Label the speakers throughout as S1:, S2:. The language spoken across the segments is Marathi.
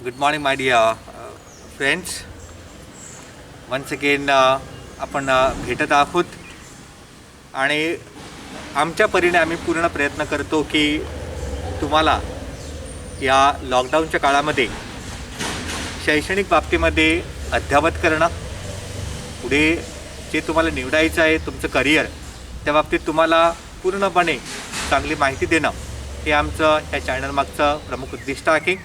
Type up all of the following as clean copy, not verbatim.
S1: Good morning, my dear friends. Once again, आपण भेटत आहोत आणि आमच्या परीने आम्ही पूर्ण प्रयत्न करतो की तुम्हाला या लॉकडाऊनच्या काळामध्ये शैक्षणिक बाबतीमध्ये अद्ययावत करणं, पुढे जे तुम्हाला निवडायचं आहे तुमचं करिअर, त्या बाबतीत तुम्हाला पूर्णपणे चांगली माहिती देणं हे आमचं ह्या चॅनल मागचं प्रमुख उद्दिष्ट आहे.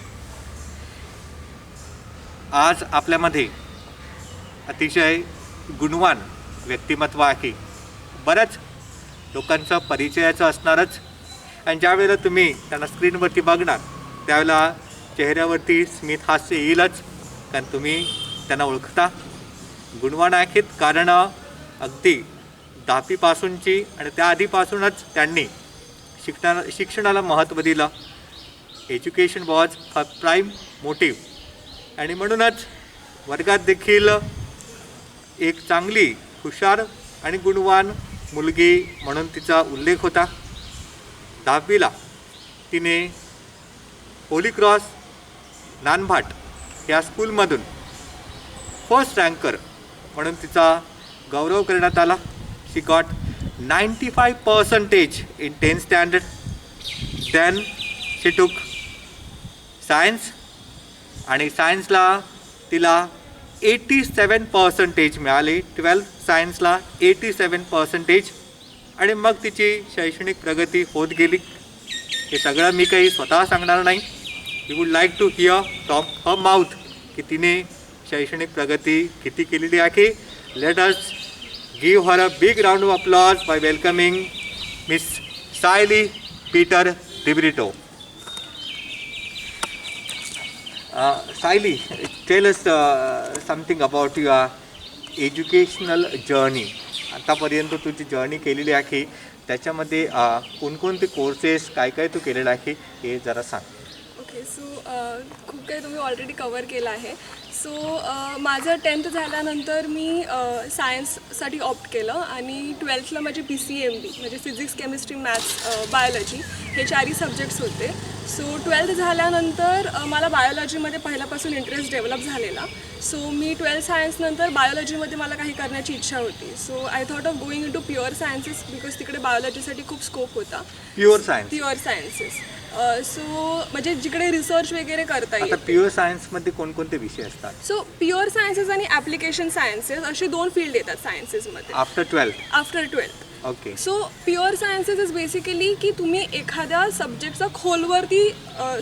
S1: आज आपल्यामध्ये अतिशय गुणवान व्यक्तिमत्व आहे. बऱ्याच लोकांचं परिचयाचं असणारच, आणि ज्यावेळेला तुम्ही त्यांना स्क्रीनवरती बघणार त्यावेळेला चेहऱ्यावरती स्मित हास्य येईलच, कारण तुम्ही त्यांना ओळखता. गुणवान आहेत कारण अगदी 10वीपासूनची आणि त्याआधीपासूनच त्यांनी शिक्षणाला महत्त्व दिलं. Education was a prime motive, आणि म्हणूनच वर्गात देखील एक चांगली हुशार आणि गुणवान मुलगी म्हणून तिचा उल्लेख होता. 10वीला तिने होली क्रॉस नानभाट या स्कूलमधून फर्स्ट रँकर म्हणून तिचा गौरव करण्यात आला. शी got 95% in 10th standard. Then she took science, आणि सायन्सला तिला 87% मिळाले. 12th सायन्सला 87%, आणि मग तिची शैक्षणिक प्रगती होत गेली. हे सगळं मी काही स्वतः सांगणार नाही. We would like to hear from her mouth की तिने शैक्षणिक प्रगती किती केलेली आहे. Let us give her a big round of applause by welcoming miss Saili Peter Dibrito. Saili, tell us something about your educational journey. आतापर्यंत तुझी जर्नी केलेली आहे, त्याच्यामध्ये कोणकोणते कोर्सेस काय काय तू केलेलं आहे हे जरा सांग.
S2: ओके, सो खूप काही तुम्ही ऑलरेडी कवर केलं आहे. सो माझं 10th झाल्यानंतर मी सायन्ससाठी ऑप्ट केलं, आणि 12thला माझी PCMB म्हणजे फिजिक्स, केमिस्ट्री, मॅथ्स, बायोलॉजी हे चारही सब्जेक्ट्स होते. सो 12th झाल्यानंतर मला बायोलॉजीमध्ये पहिल्यापासून इंटरेस्ट डेव्हलप झालेला. सो मी 12th सायन्सनंतर बायोलॉजीमध्ये मला काही करण्याची इच्छा होती. So I thought of going into pure sciences because तिकडे बायोलॉजीसाठी खूप स्कोप होता.
S1: प्युअर सायन्सेस
S2: सो म्हणजे जिकडे रिसर्च वगैरे करता येईल.
S1: प्युअर सायन्समध्ये कोणकोणते विषय असतात?
S2: सो प्युअर सायन्सेस आणि ॲप्लिकेशन सायन्सेस असे 2 फील्ड येतात सायन्सेसमध्ये
S1: after 12th. Okay.
S2: So pure sciences is basically की तुम्ही एखाद्या सब्जेक्टचा खोलवरती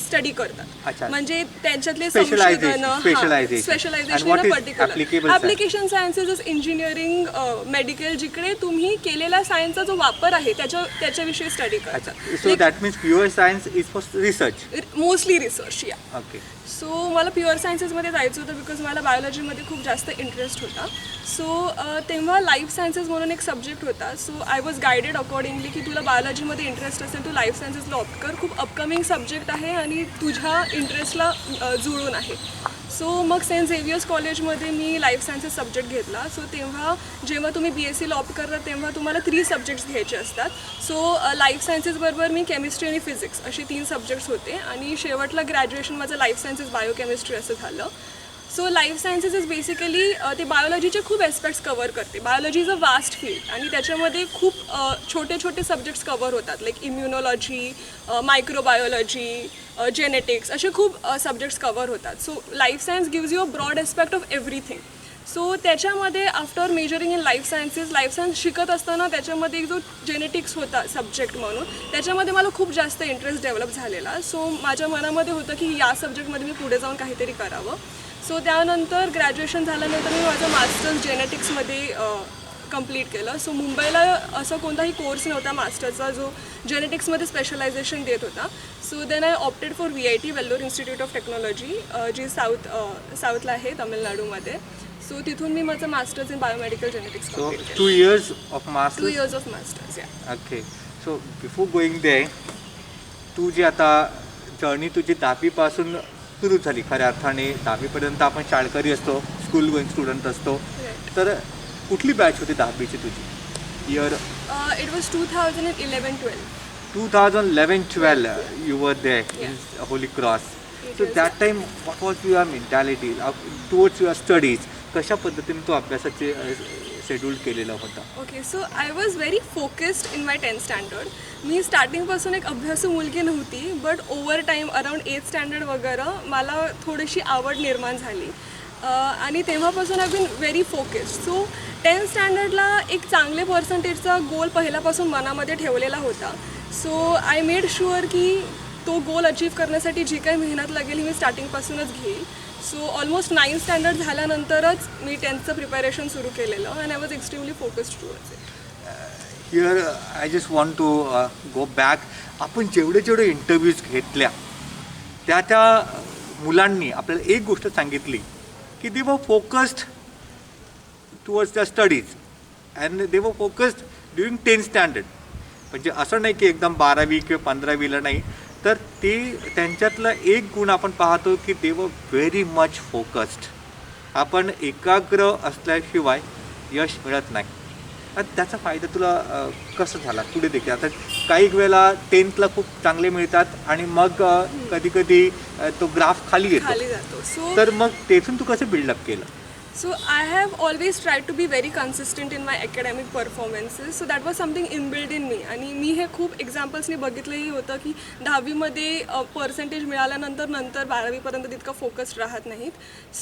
S2: स्टडी करतात, म्हणजे त्यांच्यातले
S1: specialization
S2: particular. Application sciences is engineering, medical, जिकडे तुम्ही केलेल्या सायन्सचा जो वापर आहे त्याच्याविषयी स्टडी करतात.
S1: So that means pure science is for research,
S2: mostly research. या
S1: ओके.
S2: सो मला प्युअर सायन्सेसमध्ये जायचं होतं बिकॉज मला बायोलॉजीमध्ये खूप जास्त इंटरेस्ट होता. सो तेव्हा लाईफ सायन्सेस म्हणून एक सब्जेक्ट होता. So I was guided accordingly की तुला बायोलॉजीमध्ये इंटरेस्ट असेल तू लाईफ सायन्सेसला ऑप्ट कर, खूप अपकमिंग सब्जेक्ट आहे आणि तुझ्या इंटरेस्टला जुळून आहे. सो मग सेंट झेवियर्स कॉलेजमध्ये मी लाईफ सायन्सेस सब्जेक्ट घेतला. सो तेव्हा जेव्हा तुम्ही BScला ऑप्ट करता तेव्हा तुम्हाला 3 सब्जेक्ट्स घ्यायचे असतात. सो लाईफ सायन्सेसबरोबर मी केमिस्ट्री आणि फिजिक्स असे 3 सब्जेक्ट्स होते, आणि शेवटला ग्रॅज्युएशन माझं लाईफ सायन्सेस बायोकेमिस्ट्री असं झालं. So life sciences is basically ते बायोलॉजीचे खूप ॲस्पेक्ट्स कवर करते. Biology is a vast field, आणि त्याच्यामध्ये खूप छोटे छोटे सब्जेक्ट्स कवर होतात, लाईक इम्युनॉलॉजी, मायक्रोबायोलॉजी, जेनेटिक्स, असे खूप सब्जेक्ट्स कवर होतात. So life science gives you a broad aspect of everything. So त्याच्यामध्ये after majoring in life science शिकत असताना त्याच्यामध्ये एक जो जेनेटिक्स होता सब्जेक्ट म्हणून, त्याच्यामध्ये मला खूप जास्त इंटरेस्ट डेव्हलप झालेला. सो माझ्या मनामध्ये होतं की या सब्जेक्टमध्ये मी पुढे जाऊन काहीतरी करावं. सो त्यानंतर ग्रॅज्युएशन झाल्यानंतर मी माझं मास्टर्स जेनेटिक्समध्ये कंप्लीट केलं. सो मुंबईला असं कोणताही कोर्स नव्हता मास्टरचा जो जेनेटिक्समध्ये स्पेशलायझेशन देत होता. So then I opted for VIT Vellore institute of technology, जी साऊथला आहे तामिळनाडूमध्ये. सो तिथून मी माझं masters in biomedical genetics complete केलं.
S1: 2 years of master's.
S2: 2 years of masters, yeah.
S1: Okay. So before going there, तू जी आता जर्नी तुझी 10वीपासून सुरू झाली, खऱ्या अर्थाने 10वीपर्यंत आपण शाळकरी असतो, स्कूल गोईंग स्टुडंट असतो. तर कुठली बॅच होती 10वीची तुझी? Year
S2: it was 2011-12.
S1: 2011-12 you were there in Holy Cross. So that time what was your mentality towards your studies? कशा पद्धतीने तो अभ्यासाचे शेड्यूल केलेला होता?
S2: Okay, so I was very focused in my 10th standard. मी स्टार्टिंगपासून एक अभ्यासू मुलगी नव्हती, but over time around 8th standard वगैरे मला थोडीशी आवड निर्माण झाली आणि तेव्हापासून I been very focused. So 10th स्टँडर्डला एक चांगले पर्सेंटेजचा गोल पहिल्यापासून मनामध्ये ठेवलेला होता. सो आय मेड शुअर की तो गोल अचीव करण्यासाठी जी काही मेहनत लागेल ही मी स्टार्टिंगपासूनच घेईल. सो ऑलमोस्ट 9th स्टँडर्ड झाल्यानंतरच मी 10thचं प्रिपरेशन सुरू केलेलं and I was extremely focused towards it.
S1: Here I just want to go back. आपण जेवढे इंटरव्ह्यूज घेतल्या त्या मुलांनी आपल्याला एक गोष्ट सांगितली की दे वर focused towards the studies and they वर फोकस्ड ड्युरिंग 10th स्टँडर्ड. म्हणजे असं नाही की एकदम 12वी किंवा 15वीला नाही, तर ते त्यांच्यातला एक गुण आपण पाहतो की दे वर व्हेरी मच फोकस्ड. आपण एकाग्र असल्याशिवाय यश मिळत नाही. आणि त्याचा फायदा तुला कसं झाला पुढे देखील? आता काही वेळेला 10thला खूप चांगले मिळतात आणि मग कधी तो ग्राफ खाली
S2: खाली
S1: येतो,
S2: जातो. सो
S1: तर मग तेथून तू कसं बिल्डअप केलं?
S2: So I have always tried to be very consistent in my academic performances. So that was something inbuilt in me. आणि मी हे खूप एक्झाम्पल्सनी बघितलंही होतं की 10वीमध्ये पर्सेंटेज मिळाल्यानंतर 12वीपर्यंत तितकं फोकस्ड राहत नाहीत.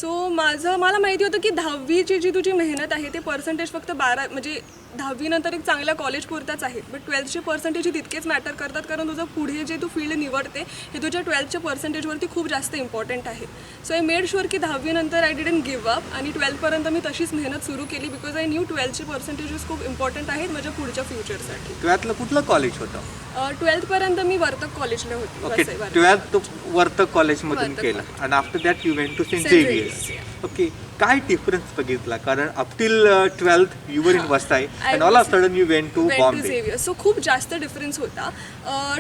S2: सो मला माहिती होतं की 10वीची जी तुझी मेहनत आहे ते पर्सेंटेज फक्त 12 म्हणजे 10वी नंतर एक चांगल्या कॉलेज पुरताच आहेत, बट 12thचे पर्सेंटेज तितकेच मॅटर करतात, कारण तुझं पुढे जे तू फील्ड निवडते हे तुझ्या 12thच्या पर्सेंटेजवरती खूप जास्त इम्पॉर्टंट आहे. सो आय मेड शुअर की 10वी नंतर आय डिडंट गिव्ह अप आणि 12thपर्यंत मी तशीच मेहनत सुरू केली, बिकॉज आय न्यू 12thचे पर्सेंटेजेस खूप इम्पॉर्टंट आहेत माझ्या पुढच्या फ्युचरसाठी.
S1: 12thला कुठलं कॉलेज होतं?
S2: 12thपर्यंत मी वर्तक कॉलेजला होती.
S1: ओके,
S2: वसई वर्तक.
S1: 12th तो वर्तक कॉलेजमधून
S2: वर्तक
S1: केलं
S2: कॉलेज.
S1: आणि after that you went to saint
S2: St.
S1: Xavier's.
S2: Xavier's,
S1: okay, काय डिफरन्स बघितला? कारण up till 12th you were in Vasai
S2: I
S1: and all of
S2: was-
S1: sudden you went to Bombay.
S2: Xavier's. So खूप जास्त डिफरन्स होता.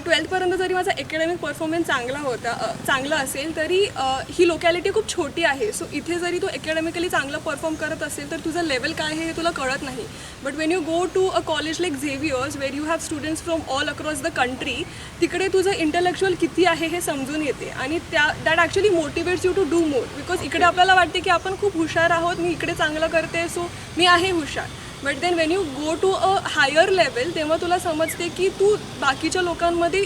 S2: 12thपर्यंत जरी माझा अकॅडमिक परफॉर्मन्स चांगला असेल तरी ही लोकॅलिटी खूप छोटी आहे. सो इथे जरी तू अकॅडमिकली चांगलं परफॉर्म करत असेल तर तुझं लेवल काय आहे हे तुला कळत नाही. But when you go to a college like Xavier's where you have students from all across the country, तिकडे तुझं इंटेलेक्च्युअल किती आहे हे समजून येते आणि that actually motivates you to do more. Because इकडे आपल्याला वाटते की आपण खूप हुशार आहोत, मी इकडे चांगलं करते, सो मी आहे हुशार. But then when you go to a higher level तेव्हा तुला समजते की तू बाकीच्या लोकांमध्ये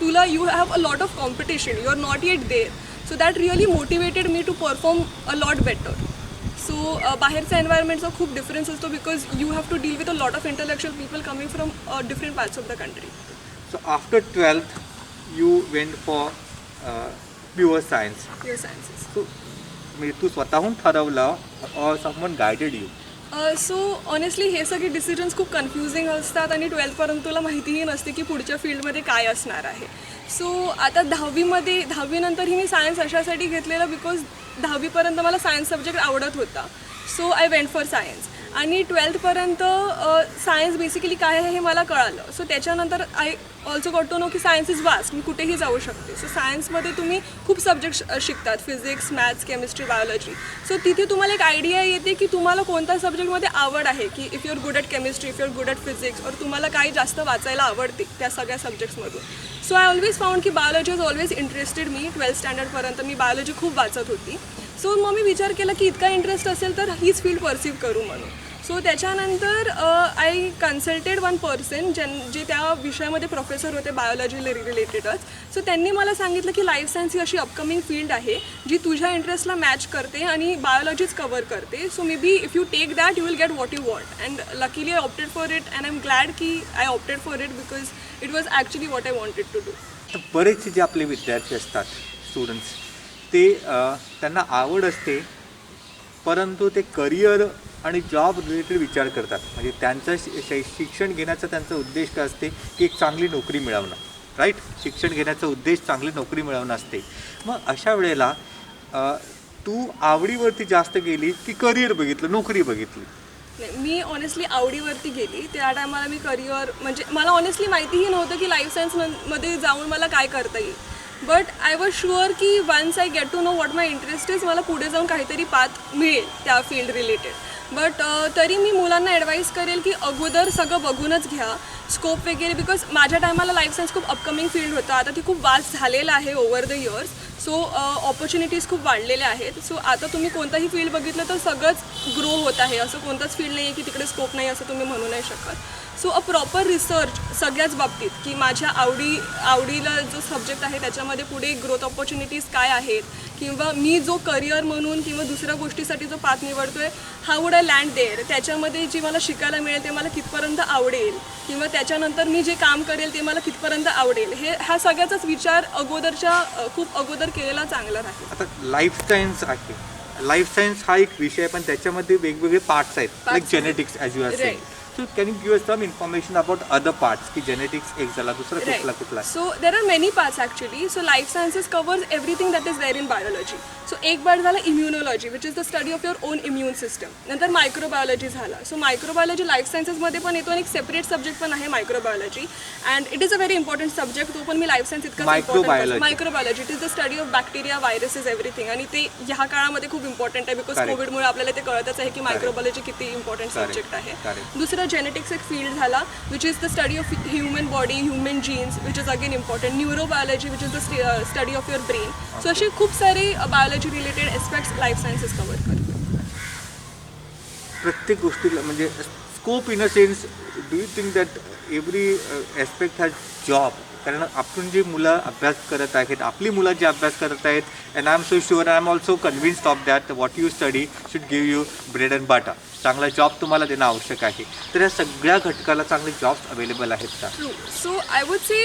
S2: you have a lot of competition, you are not yet there. So that really motivated me to perform a lot better. So बाहेरचा एन्व्हायरमेंटचा खूप डिफरन्स असतो, because you have to deal with a lot of intellectual people coming from different parts of the country.
S1: So after 12th you went for pure science.
S2: Pure sciences.
S1: So म्हणजे तू स्वतःहून ठरवलं or someone guided you?
S2: So honestly हे सगळे डिसिजन्स खूप कन्फ्युजिंग असतात आणि 12thपर्यंत तुला माहितीही नसते की पुढच्या फील्डमध्ये काय असणार आहे. सो आता 10वीनंतरही मी सायन्स अशासाठी घेतलेलं बिकॉज 10वीपर्यंत मला सायन्स सब्जेक्ट आवडत होता. So I went for science आणि 12thपर्यंत सायन्स बेसिकली काय आहे हे मला कळालं. सो त्याच्यानंतर I also got to know की सायन्स इज वास्ट, मी कुठेही जाऊ शकते. सो सायन्समध्ये तुम्ही खूप सब्जेक्ट शिकतात, physics, maths, chemistry, biology. So तिथे तुम्हाला एक आयडिया येते की तुम्हाला कोणत्या सब्जेक्टमध्ये आवड आहे, की if you are good at chemistry, if you are good at physics, और तुम्हाला काही जास्त वाचायला आवडते त्या सगळ्या सब्जेक्ट्समधून. सो आय ऑलवेज फाउंड की बायोलॉजी वॉज ऑलवेज इंटरेस्टेड मी. 12th स्टँडर्डपर्यंत मी बायोलॉजी खूप वाचत होती. सो मग मी विचार केला की इतका इंटरेस्ट असेल तर हीच फील्ड परसिव्ह करू म्हणून. सो त्याच्यानंतर आय कन्सल्टेड वन पर्सन जे त्या विषयामध्ये प्रोफेसर होते बायोलॉजी रिलेटेडच. सो त्यांनी मला सांगितलं की लाईफ सायन्स ही अशी अपकमिंग फील्ड आहे जी तुझ्या इंटरेस्टला मॅच करते आणि बायोलॉजीच कवर करते. So maybe if you take that you will get what you want. And luckily I opted for it and I am glad की I opted for it because it was actually what I wanted to do.
S1: तर बरेचसे जे आपले विद्यार्थी असतात, स्टुडंट्स, ते त्यांना आवड असते परंतु ते करिअर आणि जॉब रिलेटेड विचार करतात. म्हणजे त्यांचं शिक्षण घेण्याचा त्यांचा उद्देश काय असते की एक चांगली नोकरी मिळवणं, राईट? शिक्षण घेण्याचा उद्देश चांगली नोकरी मिळवणं असते. मग अशा वेळेला तू आवडीवरती जास्त गेली की करिअर बघितलं, नोकरी बघितली?
S2: नाही, मी ऑनेस्टली आवडीवरती गेली. त्या टायमाला मी करिअर म्हणजे मला ऑनेस्टली माहितीही नव्हतं की लाईफ सायन्समध्ये जाऊन मला काय करता येईल. बट आय वॉज शुअर की once I get to know what my interest is मला पुढे जाऊन काहीतरी पाथ मिळेल त्या फील्ड रिलेटेड. बट तरी मी मुलांना ॲडवाईस करेल की अगोदर सगळं बघूनच घ्या स्कोप वगैरे, बिकॉज माझ्या टायमाला लाईफ सायन्स खूप अपकमिंग फील्ड होतं. आता ती खूप वास्ट झालेलं आहे over the years. So opportunities खूप वाढलेल्या आहेत. सो आता तुम्ही कोणताही फील्ड बघितलं तर सगळंच ग्रो होत आहे. असं कोणताच फील्ड नाही आहे की तिकडे स्कोप नाही असं तुम्ही म्हणू नाही शकत. सो अ प्रॉपर रिसर्च सगळ्याच बाबतीत की माझ्या आवडीला जो सब्जेक्ट आहे त्याच्यामध्ये पुढे ग्रोथ ऑपॉर्च्युनिटीज काय आहेत, किंवा मी जो करिअर म्हणून किंवा दुसऱ्या गोष्टीसाठी जो पाथ निवडतोय, how would I land there, त्याच्यामध्ये जी मला शिकायला मिळेल ते मला कितपर्यंत आवडेल, किंवा त्याच्यानंतर मी जे काम करेल ते मला कितपर्यंत आवडेल, ह्या सगळ्याचाच विचार खूप अगोदर केलेला चांगला राहील.
S1: आता लाईफ सायन्स आहे. लाईफ सायन्स हा एक विषय पण त्याच्यामध्ये वेगवेगळे पार्ट्स आहेत, like genetics as you are saying. So can you give us some information about other parts की genetics एक झाला, दुसरा कुठला?
S2: So there are many parts actually. So life sciences covers everything that is there in biology. So एक पार्ट झाला immunology, which is the study of your own immune system. नंतर मायक्रोबायोलॉजी झाला. सो मायक्रोबायोलॉजी लाईफ सायन्सेसमध्ये पण येतो आणि एक सेपरेट सब्जेक्ट पण आहे microbiology, and it is a very important subject. तो पण मी लाईफ सायन्स इतका microbiology it is the study of bacteria, viruses, everything. आणि ते ह्या काळामध्ये खूप इम्पॉर्टंट आहे बिकॉज कोविडमुळे आपल्याला ते कळतच आहे की मायक्रोबायोलॉजी किती इम्पॉर्टंट सब्जेक्ट आहे. दुसरं जेनेटिक्स एक फील्ड झाला, which is the study of human body, human genes, which is again important. Neurobiology which is the study of your brain. So असे खूप सारे biology related aspects life sciences cover करतात.
S1: प्रत्येक गोष्टीला म्हणजे scope in a sense, do you think that every aspect has job? कारण आपण जी मुलं अभ्यास करत आहेत, आपली मुलं जे अभ्यास करत आहेत, and I am so sure, I am also convinced of that what you study should give you bread and butter. चांगला जॉब तुम्हाला देणं आवश्यक आहे. तर या सगळ्या घटकाला चांगले जॉब्स अवेलेबल आहेत का?
S2: True. So I would say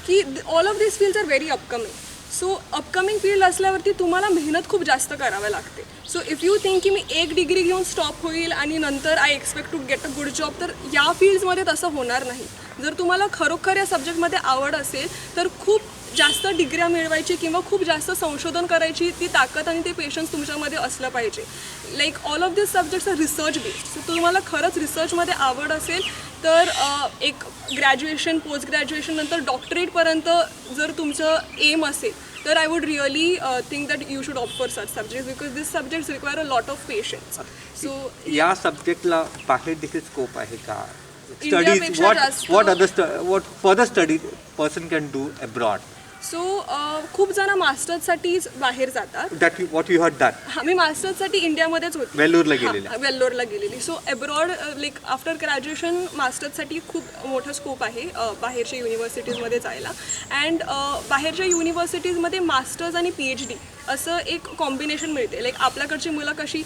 S2: की all of this fields are very upcoming. So upcoming field असल्यावरती तुम्हाला मेहनत खूप जास्त करावी लागते. सो इफ यू थिंक की मी एक डिग्री घेऊन स्टॉप होईल आणि नंतर I expect to get a good job, तर या फील्ड्समध्ये तसं होणार नाही. जर तुम्हाला खरोखर या सब्जेक्टमध्ये आवड असेल तर खूप जास्त डिग्र्या मिळवायची किंवा खूप जास्त संशोधन करायची ती ताकद आणि ते पेशन्स तुमच्यामध्ये असलं पाहिजे. Like all of this subjects are research based. So तुम्हाला खरंच रिसर्चमध्ये आवड असेल तर एक ग्रॅज्युएशन, पोस्ट ग्रॅज्युएशन नंतर डॉक्टरेटपर्यंत जर तुमचं एम असेल तर I would really think that you should opt for such subjects because this subjects require a lot of patience. So
S1: या सब्जेक्टला बाहेर देखील स्कोप आहे का? Studies, what further study person can do abroad?
S2: So खूप जण मास्टर्ससाठीच बाहेर जातात.
S1: That what you had done?
S2: मी मास्टर्ससाठी इंडियामध्येच होते,
S1: वेल्लोरला गेलेले.
S2: वेल्लोरला गेलेली. So abroad like after graduation मास्टर्ससाठी खूप मोठा स्कोप आहे बाहेरच्या युनिव्हर्सिटीजमध्ये जायला. अँड बाहेरच्या युनिव्हर्सिटीजमध्ये मास्टर्स आणि PhD असं एक कॉम्बिनेशन मिळते. लाईक आपल्याकडची मुलं कशी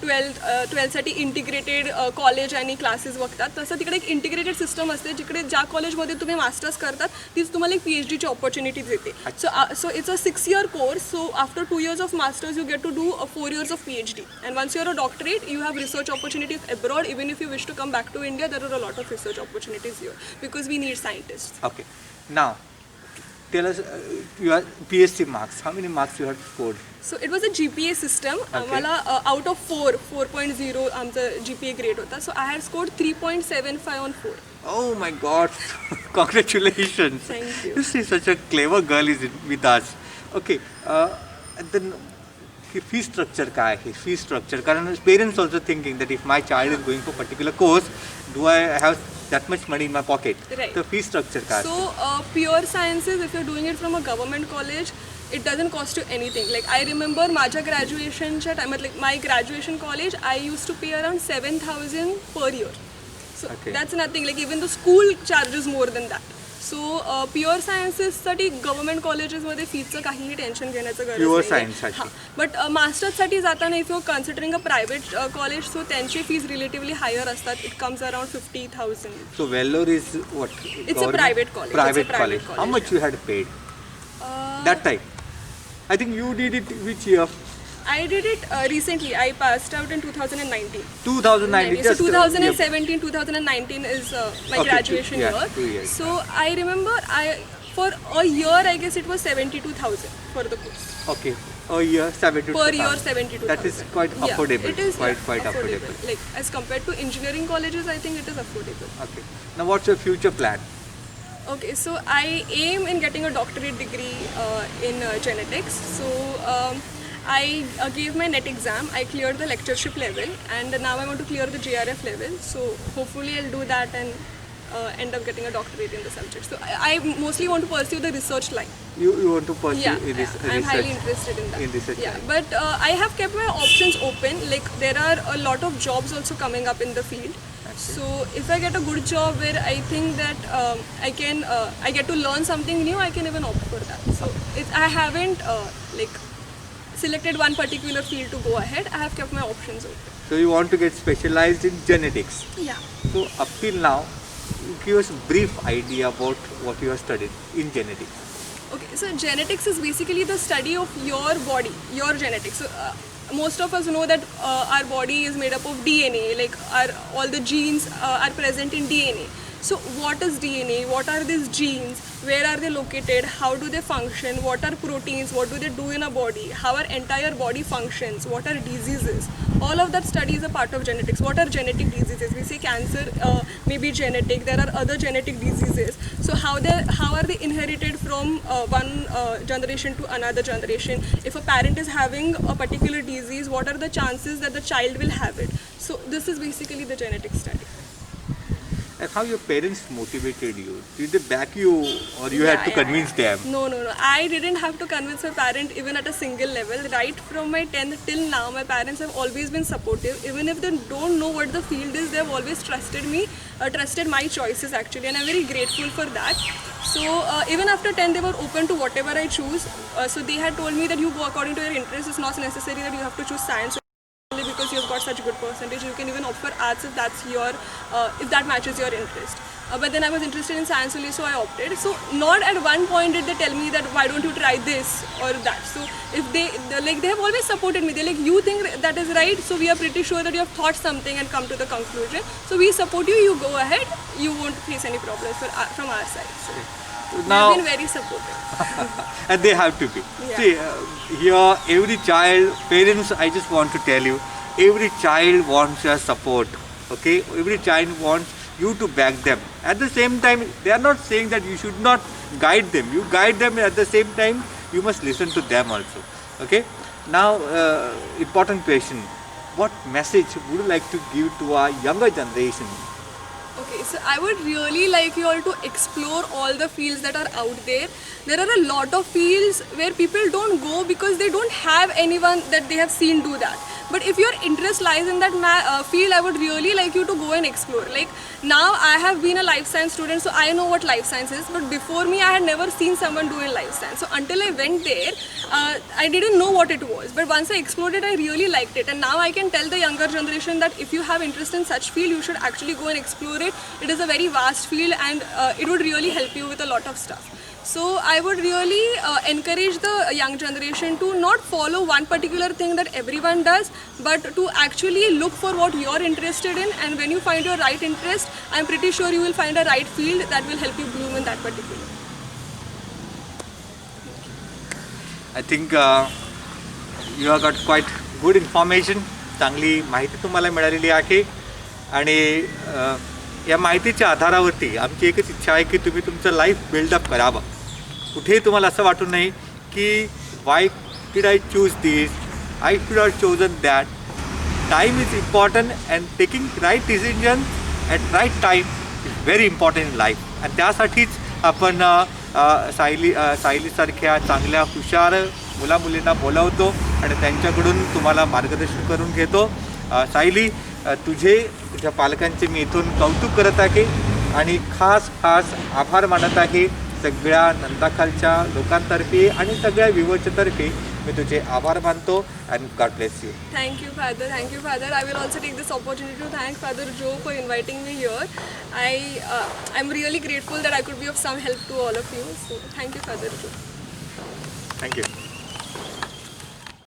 S2: ट्वेल्थसाठी इंटिग्रेटेड कॉलेज आणि क्लासेस बघतात, तसं तिकडे एक इंटिग्रेटेड सिस्टम असते जिकडे ज्या कॉलेजमध्ये तुम्ही मास्टर्स करतात तीच तुम्हाला एक PhDची ऑपॉर्च्युनिटीज येते. So it's a 6 year course. So after 2 years of masters you get to do 4 years of PhD. And once you are a doctorate you have research opportunities abroad. Even if you wish to come back to India there are a lot of research opportunities here because we need scientist.
S1: Okay. Now, tell us your PSC marks. How many marks you had scored?
S2: So it was a GPA system. मला आउट ऑफ 4.0 आमचं GPA ग्रेड होता. So I had scored 3.75 on 4.
S1: Oh my God! Congratulations!
S2: Thank you.
S1: You see, such a clever girl is with us. Okay. Then fee structure काय आहे? Fee structure. कारण parents also thinking that if my child is going for particular course, do I have that much money in my pocket?
S2: Right.
S1: The fee structure काय?
S2: So pure sciences, if you're doing it from a government college, it doesn't cost you anything. Like I remember माझ्या ग्रॅज्युएशनच्या टायमात, like my graduation college, I used to pay around 7,000 per year. So
S1: Okay.
S2: that's nothing. Like even the school charges more than that. So pure सायन्सेससाठी गव्हर्मेंट कॉलेजेसमध्ये फीजचं काहीही टेन्शन घेण्याचं गरज
S1: Pure
S2: नाही.
S1: science साठी.
S2: बट मास्टर्ससाठी जाताना if you considering a private college, so त्यांची फीज रिलेटिव्हली हायर असतात. It comes around 50,000.
S1: So Vellore is what?
S2: It's a private college.
S1: Private
S2: It's a private
S1: college. How much you had paid that time? I think you did it which year?
S2: I did it recently. I passed out in 2019.
S1: 2019.
S2: So
S1: just,
S2: 2017, 2019 is my
S1: Okay,
S2: graduation
S1: 2 years.
S2: So I remember for a year I guess it was 72,000 for the course.
S1: Okay. A year 72.
S2: Per year 72,000.
S1: That is quite
S2: Yeah,
S1: affordable.
S2: it is
S1: quite affordable.
S2: Like as compared to engineering colleges, I think it is affordable.
S1: Okay. Now what's your future plan?
S2: Okay, so I aim in getting a doctorate degree in genetics. So I gave my NET exam. I cleared the lectureship level, and now I want to clear the JRF level. So hopefully I'll do that and end up getting a doctorate in the subject. So I mostly want to pursue the research line.
S1: You want to pursue
S2: Yeah,
S1: in this
S2: I'm highly
S1: research?
S2: interested in that.
S1: In research
S2: Yeah,
S1: line.
S2: but I have kept my options open. Like there are a lot of jobs also coming up in the field. So if I get a good job where I think that I get to learn something new, I can even opt for that. So I haven't like selected one particular field to go ahead. I have kept my options open.
S1: So you want to get specialized in genetics.
S2: Yeah.
S1: So up till now, give us a brief idea about what you have studied in genetics.
S2: Okay, so genetics is basically the study of your body, your genetics. So most of us know that our body is made up of DNA, like all the genes are present in DNA. So what is DNA? What are these genes? Where are they located? How do they function? What are proteins? What do they do in a body? How our entire body functions? What are diseases? All of that study is a part of genetics. What are genetic diseases? We say cancer may be genetic. There are other genetic diseases. So how are they inherited from one generation to another generation? If a parent is having a particular disease, what are the chances that the child will have it? So this is basically the genetic study.
S1: And how your parents motivated you? Did they back you, or you had to convince them?
S2: No. I didn't have to convince my parent even at a single level. Right from my 10th till now, my parents have always been supportive. Even if they don't know what the field is, they have always trusted me, trusted my choices actually, and I'm very grateful for that. So even after 10, they were open to whatever I choose. So they had told me that you go according to your interest. It's not necessary that you have to choose science only because you've got such good percentage. You can even opt for arts if that's your if that matches your interest. But then I was interested in science only, so I opted. So not at one point did they tell me that why don't you try this or that. So if they have always supported me. They're like, you think that is right, so we are pretty sure that you have thought something and come to the conclusion. So we support you. You go ahead. You won't face any problems from our side. So
S1: Now,
S2: they've been very supportive.
S1: and they have to be.
S2: Yeah.
S1: See, here every child, parents, I just want to tell you, every child wants your support. Okay, every child wants you to back them. At the same time, they are not saying that you should not guide them. You guide them, at the same time, you must listen to them also. Okay. Now, important question: what message would you like to give to our younger generation?
S2: Okay, so I would really like you all to explore all the fields that are out there. There are a lot of fields where people don't go because they don't have anyone that they have seen do that. But if your interest lies in that field, I would really like you to go and explore. Like now I have been a life science student, so I know what life science is. But before me, I had never seen someone doing life science. So until I went there, I didn't know what it was. But once I explored it, I really liked it. And now I can tell the younger generation that if you have interest in such field, you should actually go and explore it. It is a very vast field and it would really help you with a lot of stuff. So I would really encourage the young generation to not follow one particular thing that everyone does, but to actually look for what you're interested in. And when you find your right interest, I'm pretty sure you will find a right field that will help you bloom in that particular.
S1: I think you have got quite good information. चांगली माहिती तुम्हाला मिळालेली आहे आणि या माहितीच्या आधारावरती आमची एकच इच्छा आहे की तुम्ही तुमचं लाईफ बिल्डअप करावं. कुठेही तुम्हाला असं वाटू नये की why did I choose this, I should have chosen that. Time is important and taking right decision at right time is very important in life. आणि त्यासाठीच आपण सायलीसारख्या चांगल्या हुशार मुलामुलींना बोलावतो आणि त्यांच्याकडून तुम्हाला मार्गदर्शन करून घेतो. सायली, तुझ्या पालकांचे मी इथून कौतुक करत आहे आणि खास आभार मानत आहे सगळ्या नंदाखालच्या लोकांतर्फे आणि सगळ्या व्ह्यूअर्सतर्फे. मी तुझे आभार मानतो and God bless you.
S2: Thank you, Father. Thank you, Father. I will also take this opportunity to thank Father Joe for inviting me here. I'm really grateful that I could be of some help to all of you. So thank you, Father Joe.
S1: Thank you.